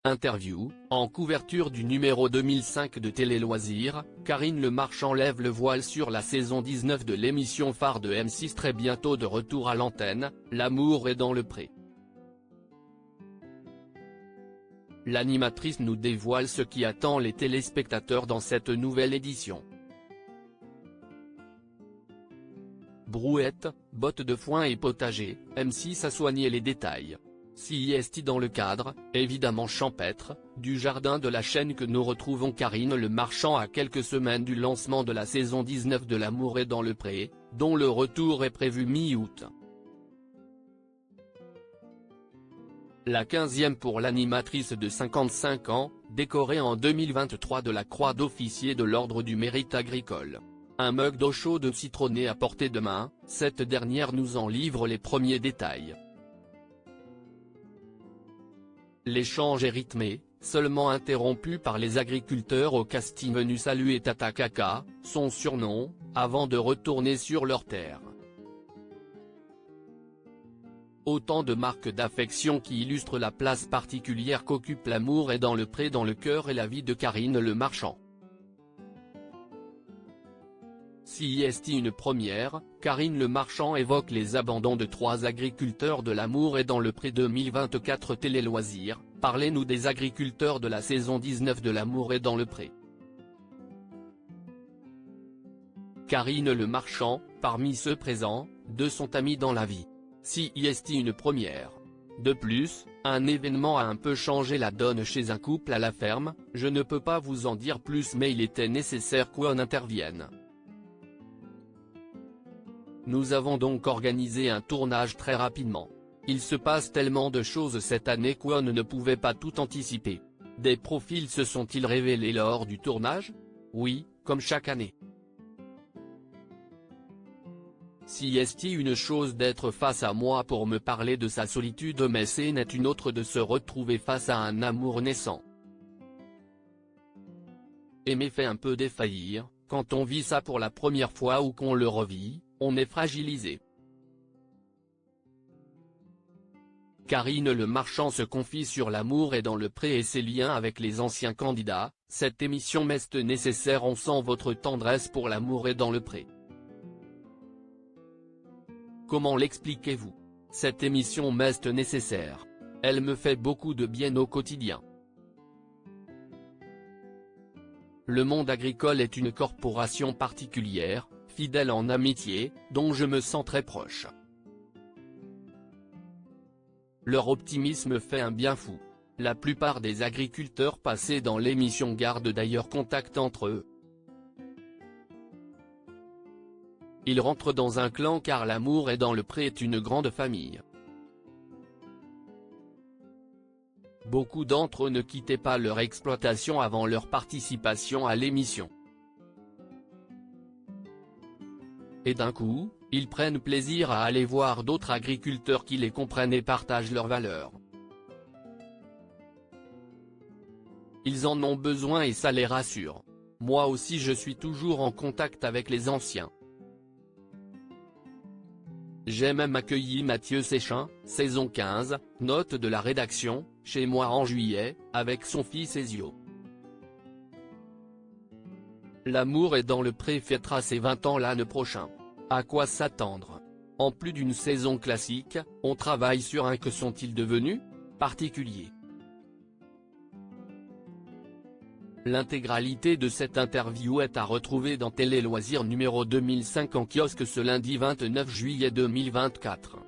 Interview, en couverture du numéro 2005 de Télé Loisirs, Karine Le Marchand lève le voile sur la saison 19 de l'émission phare de M6 très bientôt de retour à l'antenne, L'amour est dans le pré. L'animatrice nous dévoile ce qui attend les téléspectateurs dans cette nouvelle édition. Brouette, bottes de foin et potager, M6 a soigné les détails. CIST dans le cadre, évidemment champêtre, du jardin de la chaîne que nous retrouvons Karine Le Marchand à quelques semaines du lancement de la saison 19 de L'amour est dans le pré, dont le retour est prévu mi-août. La 15e pour l'animatrice de 55 ans, décorée en 2023 de la Croix d'officier de l'Ordre du Mérite agricole. Un mug d'eau chaude citronnée à portée de main, cette dernière nous en livre les premiers détails. L'échange est rythmé, seulement interrompu par les agriculteurs au casting venus saluer Tata Kaka, son surnom, avant de retourner sur leur terre. Autant de marques d'affection qui illustrent la place particulière qu'occupe L'amour est dans le pré dans le cœur et la vie de Karine Le Marchand. CIST une première, Karine Le Marchand évoque les abandons de 3 agriculteurs de L'amour est dans le pré 2024 Télé Loisirs, parlez-nous des agriculteurs de la saison 19 de L'amour est dans le pré. Karine Le Marchand, parmi ceux présents, 2 sont amis dans la vie. CIST une première. De plus, un événement a un peu changé la donne chez un couple à la ferme, je ne peux pas vous en dire plus mais il était nécessaire qu'on intervienne. Nous avons donc organisé un tournage très rapidement. Il se passe tellement de choses cette année qu'on ne pouvait pas tout anticiper. Des profils se sont-ils révélés lors du tournage? Oui, comme chaque année. CIST une chose d'être face à moi pour me parler de sa solitude mais c'est net une autre de se retrouver face à un amour naissant. Aimer fait un peu défaillir, quand on vit ça pour la première fois ou qu'on le revit, on est fragilisé. Karine Le Marchand se confie sur L'amour est dans le pré et ses liens avec les anciens candidats, cette émission m'est nécessaire on sent votre tendresse pour L'amour est dans le pré. Comment l'expliquez-vous? Cette émission m'est nécessaire. Elle me fait beaucoup de bien au quotidien. Le monde agricole est une corporation particulière, fidèle en amitié, dont je me sens très proche. Leur optimisme fait un bien fou. La plupart des agriculteurs passés dans l'émission gardent d'ailleurs contact entre eux. Ils rentrent dans un clan car L'amour est dans le pré est une grande famille. Beaucoup d'entre eux ne quittaient pas leur exploitation avant leur participation à l'émission. Et d'un coup, ils prennent plaisir à aller voir d'autres agriculteurs qui les comprennent et partagent leurs valeurs. Ils en ont besoin et ça les rassure. Moi aussi je suis toujours en contact avec les anciens. J'ai même accueilli Mathieu Séchin, saison 15, note de la rédaction, chez moi en juillet, avec son fils Ezio. L'amour est dans le pré fêtera ses 20 ans l'année prochaine. À quoi s'attendre? En plus d'une saison classique, on travaille sur un que sont-ils devenus? Particulier. L'intégralité de cette interview est à retrouver dans Télé Loisirs numéro 2005 en kiosque ce lundi 29 juillet 2024.